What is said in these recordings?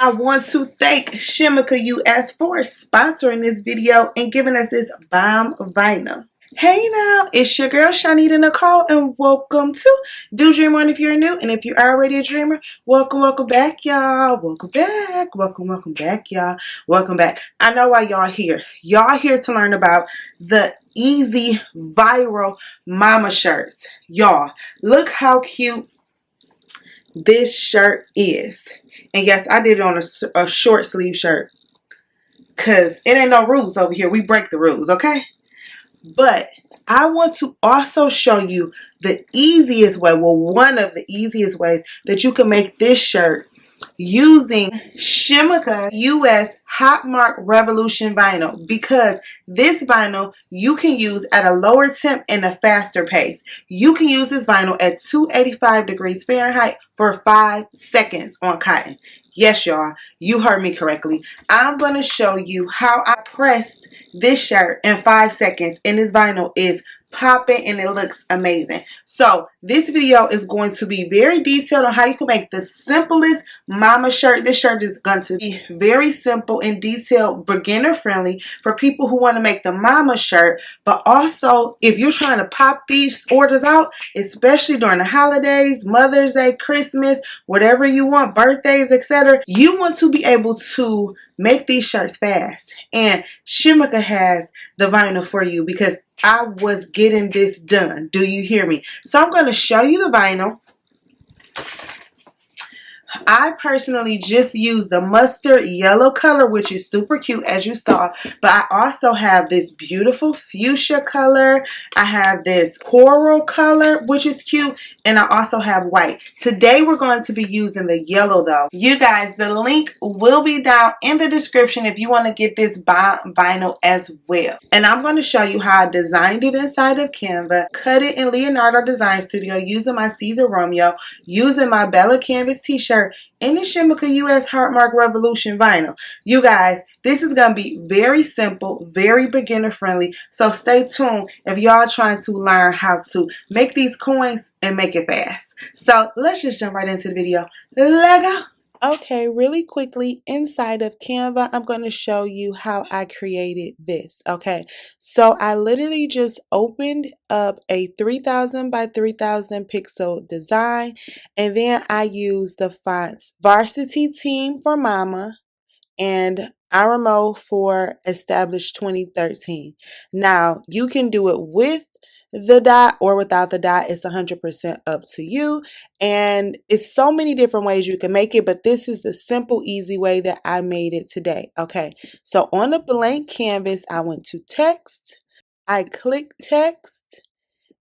I want to thank Chemica US for sponsoring this video and giving us this bomb vinyl. Hey now, it's your girl ChonitaNicole and welcome to Do Dream On if you're new, and if you're already a dreamer, welcome back y'all. Welcome back y'all. Welcome back. I know why y'all here. Y'all here to learn about the easy viral mama shirts. Y'all, look how cute this shirt is. And yes, I did it on a short sleeve shirt because it ain't no rules over here. We break the rules, okay? But I want to also show you the easiest way, well, one of the easiest ways that you can make this shirt using Chemica US Hotmarkrevolution vinyl, because this vinyl you can use at a lower temp and a faster pace. You can use this vinyl at 285 degrees Fahrenheit for 5 seconds on cotton. Yes, y'all, you heard me correctly. I'm going to show you how I pressed this shirt in 5 seconds, and this vinyl is popping and it looks amazing. So this video is going to be very detailed on how you can make the simplest mama shirt. This shirt is going to be very simple and detailed, beginner friendly for people who want to make the mama shirt. But also, if you're trying to pop these orders out, especially during the holidays, Mother's Day, Christmas, whatever you want, birthdays, etc., you want to be able to make these shirts fast. And Chemica has the vinyl for you because I was getting this done. Do you hear me? So I'm going to show you the vinyl. I personally just use the mustard yellow color, which is super cute as you saw, but I also have this beautiful fuchsia color. I have this coral color, which is cute, and I also have white. Today we're going to be using the yellow though. You guys, the link will be down in the description if you want to get this vinyl as well. And I'm going to show you how I designed it inside of Canva, cut it in Leonardo Design Studio using my Caesar Romeo, using my BELLA+CANVAS t-shirt, in the Chemica US Hotmarkrevolution vinyl. You guys, this is going to be very simple, very beginner friendly. So stay tuned if y'all trying to learn how to make these coins and make it fast. So let's just jump right into the video. Let go. Okay, really quickly, inside of Canva, I'm going to show you how I created this. Okay, so I literally just opened up a 3000 by 3000 pixel design, and then I used the fonts Varsity Team for Mama and Aramo for Established 2013. Now, you can do it with the dot or without the dot. It's 100% up to you, and it's so many different ways you can make it, but this is the simple, easy way that I made it today. Okay, so on the blank canvas, I went to text, I clicked text,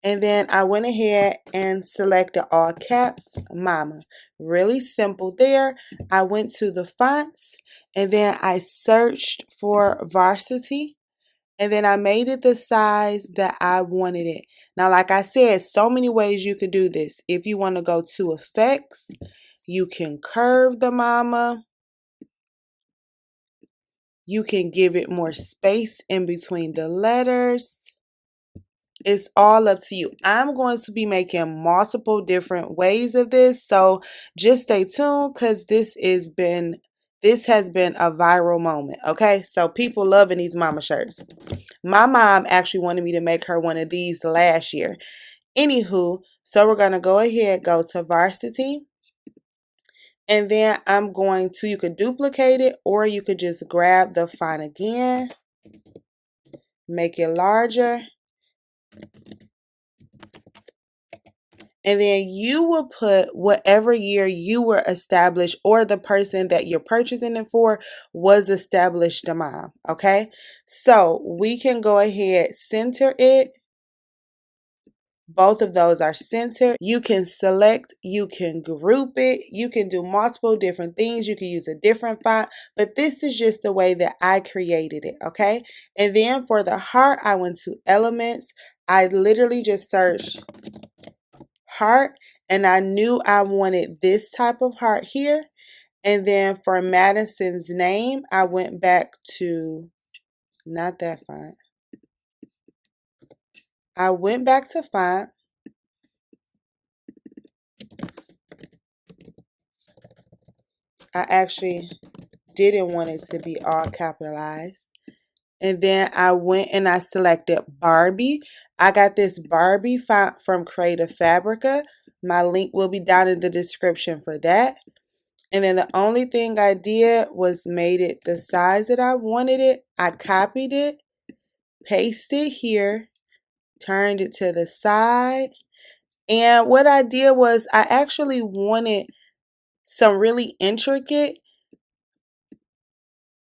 and then I went ahead and selected all caps, Mama. Really simple there. I went to the fonts, and then I searched for Varsity, and then I made it the size that I wanted it. Now, like I said, so many ways you could do this. If you want to go to effects, you can curve the mama. You can give it more space in between the letters. It's all up to you. I'm going to be making multiple different ways of this, so just stay tuned because this has been a viral moment. Okay, so people loving these mama shirts. My mom actually wanted me to make her one of these last year. Anywho, so we're gonna go ahead, go to Varsity, and then I'm going to, you could duplicate it or you could just grab the font again, make it larger, and then you will put whatever year you were established or the person that you're purchasing it for was established the mom. Okay, so we can go ahead, center it. Both of those are centered. You can select, you can group it, you can do multiple different things. You can use a different font, but this is just the way that I created it, okay? And then for the heart, I went to elements. I literally just searched heart, and I knew I wanted this type of heart here. And then for Madison's name, I went back to, not that font. I went back to font. I actually didn't want it to be all capitalized. And then I went and I selected Barbie. I got this Barbie font from Creative Fabrica. My link will be down in the description for that. And then the only thing I did was made it the size that I wanted it. I copied it, pasted here, turned it to the side. And what I did was I actually wanted some really intricate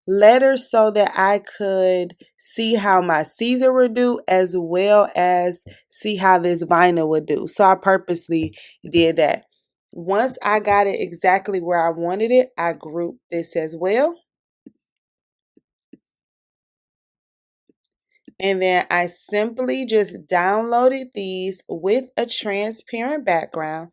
letters so that I could see how my Caesar would do as well as see how this vinyl would do. So I purposely did that. Once I got it exactly where I wanted it, I grouped this as well. And then I simply just downloaded these with a transparent background.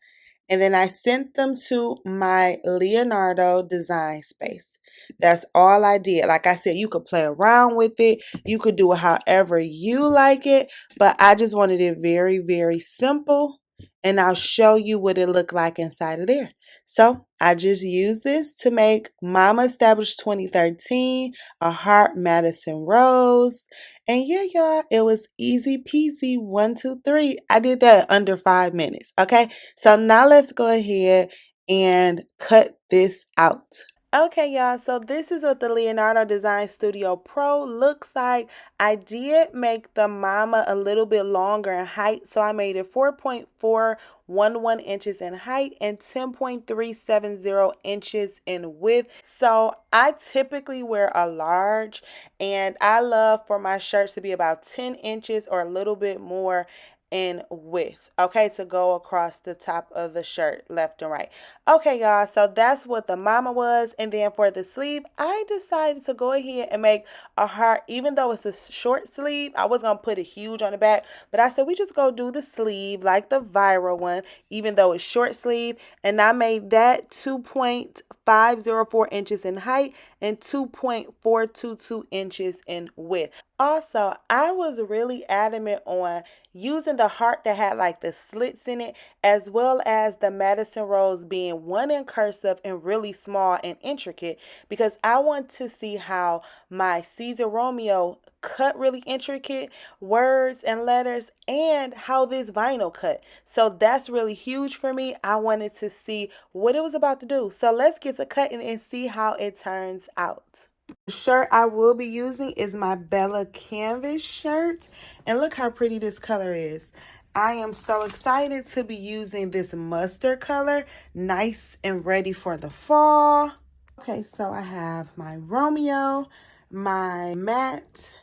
And then I sent them to my Leonardo design space. That's all I did. Like I said, you could play around with it. You could do it however you like it. But I just wanted it very, very simple. And I'll show you what it looked like inside of there. So I just used this to make Mama Established 2013, a heart Madison Rose. And yeah, y'all, it was easy peasy. 1, 2, 3. I did that in under 5 minutes. Okay. So now let's go ahead and cut this out. Okay, y'all, so this is what the Leonardo Design Studio Pro looks like. I did make the mama a little bit longer in height, so I made it 4.411 inches in height and 10.370 inches in width. So I typically wear a large, and I love for my shirts to be about 10 inches or a little bit more in width, okay, to go across the top of the shirt left and right. Okay, y'all, so that's what the mama was. And then for the sleeve, I decided to go ahead and make a heart. Even though it's a short sleeve, I was gonna put it huge on the back, but I said we just go do the sleeve like the viral one, even though it's short sleeve. And I made that 2.504 inches in height and 2.422 inches in width. Also, I was really adamant on using the heart that had like the slits in it, as well as the Madison Rose being one in cursive and really small and intricate, because I want to see how my Caesar Romeo cut really intricate words and letters and how this vinyl cut. So that's really huge for me. I wanted to see what it was about to do. So let's get to cutting and see how it turns out. The shirt I will be using is my Bella Canvas shirt. And look how pretty this color is. I am so excited to be using this mustard color. Nice and ready for the fall. Okay, so I have my Romeo, my mat,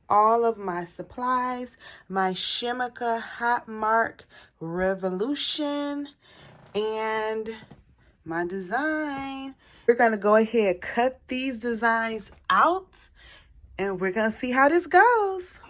all of my supplies, my Chemica Hotmarkrevolution, and my design. We're going to go ahead, cut these designs out, and we're going to see how this goes.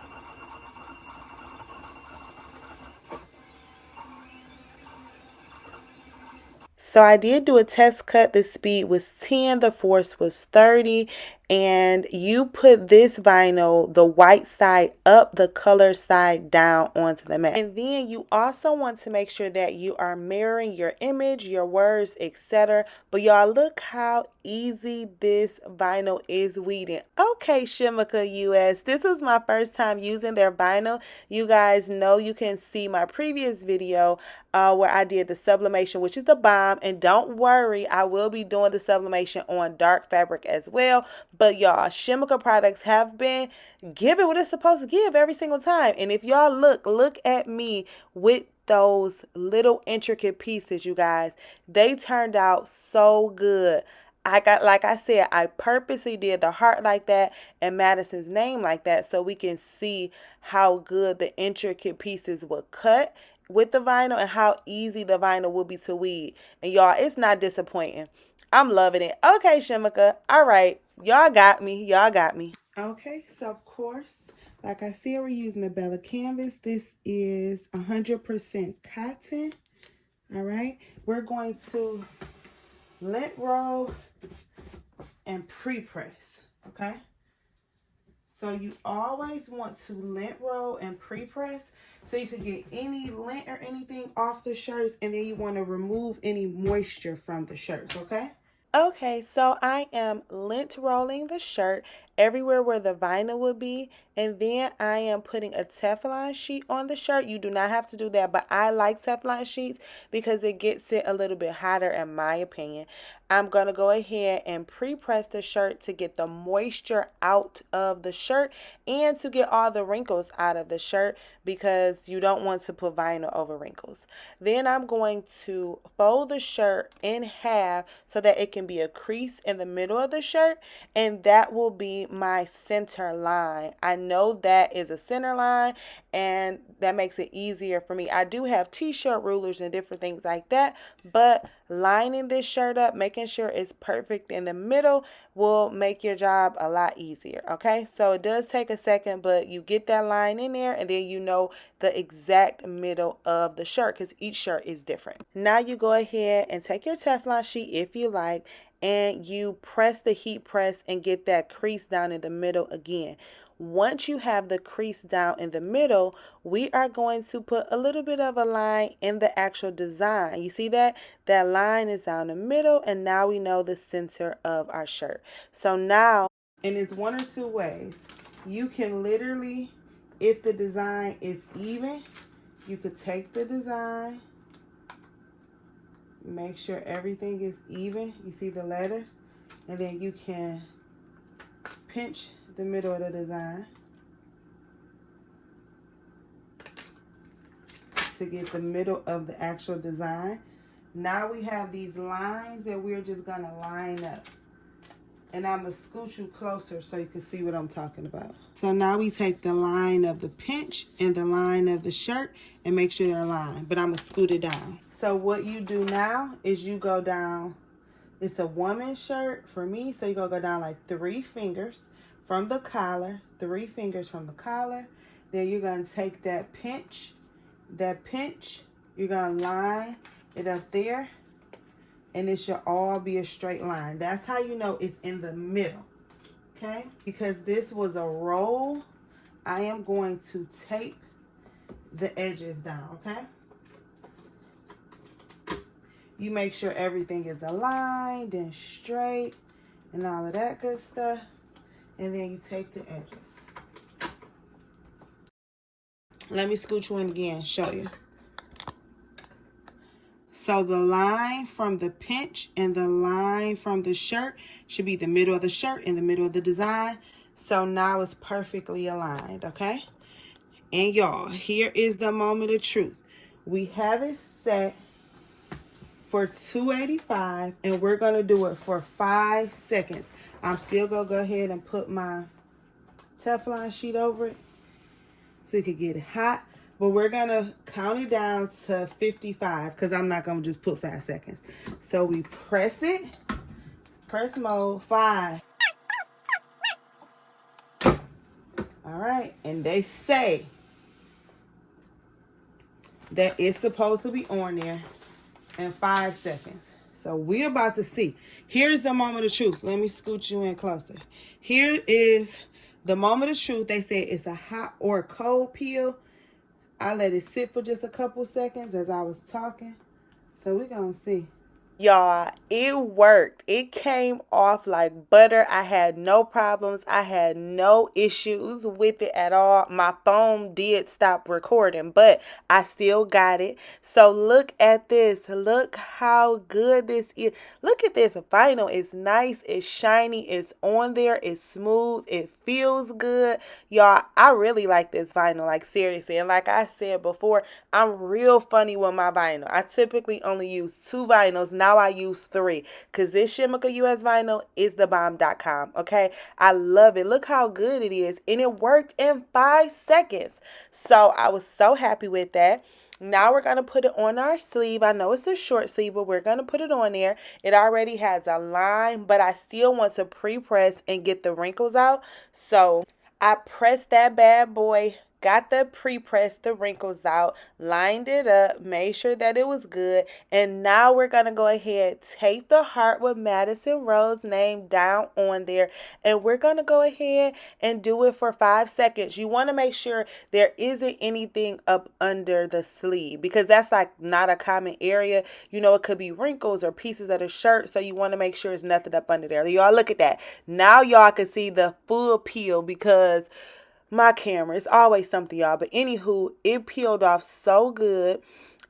So I did do a test cut. The speed was 10, the force was 30, and you put this vinyl, the white side up, the color side down onto the mat. And then you also want to make sure that you are mirroring your image, your words, etc. But y'all, look how easy this vinyl is weeding. Okay, Chemica US, this was my first time using their vinyl. You guys know, you can see my previous video where I did the sublimation, which is the bomb. And don't worry, I will be doing the sublimation on dark fabric as well. But y'all, Chemica products have been giving what it's supposed to give every single time. And if y'all look at me with those little intricate pieces, you guys. They turned out so good. Like I said, I purposely did the heart like that and Madison's name like that so we can see how good the intricate pieces will cut with the vinyl and how easy the vinyl will be to weed. And y'all, it's not disappointing. I'm loving it. Okay, Chemica. All right. Y'all got me. Y'all got me. Okay, so of course, like I said, we're using the Bella Canvas. This is 100% cotton. All right. We're going to lint roll and pre-press. Okay. So you always want to lint roll and pre-press so you can get any lint or anything off the shirts, and then you want to remove any moisture from the shirts, okay? Okay, so I am lint rolling the shirt everywhere where the vinyl would be, and then I am putting a Teflon sheet on the shirt. You do not have to do that, but I like Teflon sheets because it gets it a little bit hotter in my opinion. I'm going to go ahead and pre-press the shirt to get the moisture out of the shirt and to get all the wrinkles out of the shirt because you don't want to put vinyl over wrinkles. Then I'm going to fold the shirt in half so that it can be a crease in the middle of the shirt, and that will be my center line. I know that is a center line, and that makes it easier for me. I do have t-shirt rulers and different things like that, but lining this shirt up, making sure it's perfect in the middle will make your job a lot easier. Okay, so it does take a second, but you get that line in there and then you know the exact middle of the shirt because each shirt is different. Now you go ahead and take your Teflon sheet if you like, and you press the heat press and get that crease down in the middle again. Once you have the crease down in the middle, we are going to put a little bit of a line in the actual design. You see that? That line is down the middle, and now we know the center of our shirt. So now, and it's one or two ways. You can literally, if the design is even, you could take the design, make sure everything is even. You see the letters? And then you can pinch the middle of the design to get the middle of the actual design. Now we have these lines that we're just gonna line up. And I'm gonna scoot you closer so you can see what I'm talking about. So now we take the line of the pinch and the line of the shirt and make sure they're aligned, but I'm gonna scoot it down. So what you do now is you go down, it's a woman's shirt for me, so you're gonna go down like 3 fingers from the collar, 3 fingers from the collar. Then you're gonna take that pinch, you're gonna line it up there, and it should all be a straight line. That's how you know it's in the middle, okay? Because this was a roll, I am going to tape the edges down, okay? You make sure everything is aligned and straight and all of that good stuff. And then you take the edges. Let me scoot you in again, show you. So the line from the pinch and the line from the shirt should be the middle of the shirt and the middle of the design. So now it's perfectly aligned, okay? And y'all, here is the moment of truth. We have it set for 285 and we're gonna do it for 5 seconds. I'm still gonna go ahead and put my Teflon sheet over it so it could get hot, but we're gonna count it down to 55 because I'm not gonna just put 5 seconds. So we press it, press mode, 5. All right, and they say that it's supposed to be on there in 5 seconds. So we're about to see. Here's the moment of truth. Let me scoot you in closer. Here is the moment of truth. They said it's a hot or cold peel. I let it sit for just a couple seconds as I was talking. So we're going to see. Y'all, it worked. It came off like butter. I had no problems. I had no issues with it at all. My phone did stop recording, but I still got it. So look at this. Look how good this is. Look at this vinyl. It's nice. It's shiny. It's on there. It's smooth. It feels good. Y'all, I really like this vinyl. Like seriously. And like I said before, I'm real funny with my vinyl. I typically only use 2 vinyls. Now I use 3 because this Chemica US vinyl is the bomb.com. Okay, I love it. Look how good it is, and it worked in 5 seconds. So I was so happy with that. Now we're going to put it on our sleeve. I know it's a short sleeve, but we're going to put it on there. It already has a line, but I still want to pre-press and get the wrinkles out. So I pressed that bad boy got the pre-pressed the wrinkles out, lined it up, made sure that it was good, and now we're going to go ahead, tape the heart with Madison Rose name down on there, and we're going to go ahead and do it for 5 seconds. You want to make sure there isn't anything up under the sleeve because that's like not a common area. You know, it could be wrinkles or pieces of the shirt, so you want to make sure it's nothing up under there. Y'all look at that. Now y'all can see the full peel because my camera is always something, y'all. But anywho, it peeled off so good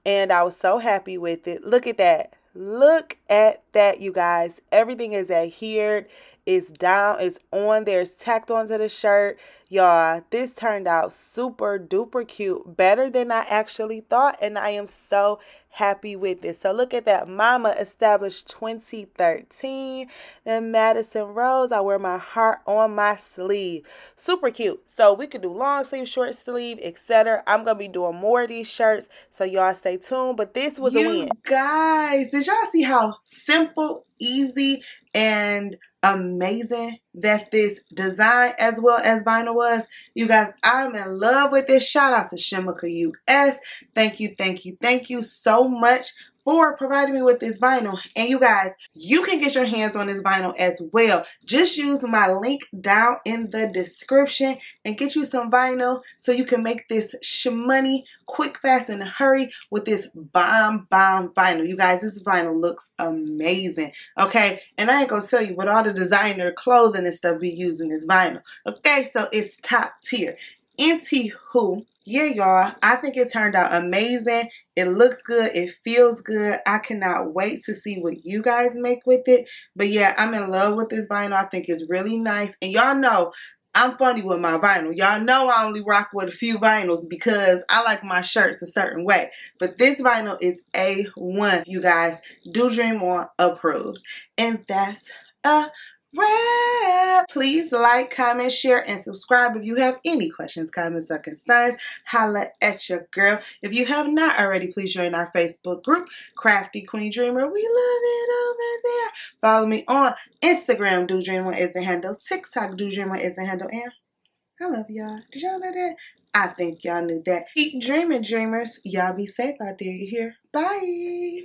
and I was so happy with it. Look at that. Look at that, you guys. Everything is adhered. It's down. It's on there. It's tacked onto the shirt. Y'all, this turned out super duper cute. Better than I actually thought. And I am so happy with this. So look at that. Mama established 2013. And Madison Rose. I wear my heart on my sleeve. Super cute. So we could do long sleeve, short sleeve, etc. I'm going to be doing more of these shirts. So y'all stay tuned. But this was a win. You guys, did y'all see how simple, easy, and amazing that this design as well as vinyl was? You guys, I'm in love with this. Shout out to Chemica US. Thank you, thank you, thank you so much for providing me with this vinyl. And you guys, you can get your hands on this vinyl as well. Just use my link down in the description and get you some vinyl so you can make this shmoney quick, fast, and hurry with this bomb vinyl. You guys, this vinyl looks amazing. Okay, and I ain't gonna tell you what all the designer clothing and stuff be using this vinyl. Okay, so it's top tier. Anywho, yeah, y'all, I think it turned out amazing. It looks good. It feels good. I cannot wait to see what you guys make with it. But yeah, I'm in love with this vinyl. I think it's really nice. And y'all know I'm funny with my vinyl. Y'all know I only rock with a few vinyls because I like my shirts a certain way. But this vinyl is A1, you guys. Do Dream On approved. And that's a wrap. Please like, comment, share, and subscribe. If you have any questions, comments, or concerns, holla at your girl. If you have not already, please join our Facebook group, Crafty Queen Dreamer. We love it over there. Follow me on Instagram, Do Dream On is the handle. TikTok, Do Dream On is the handle. And I love y'all. Did y'all know that? I think y'all knew that. Keep dreaming, dreamers. Y'all be safe out there, you hear? Bye.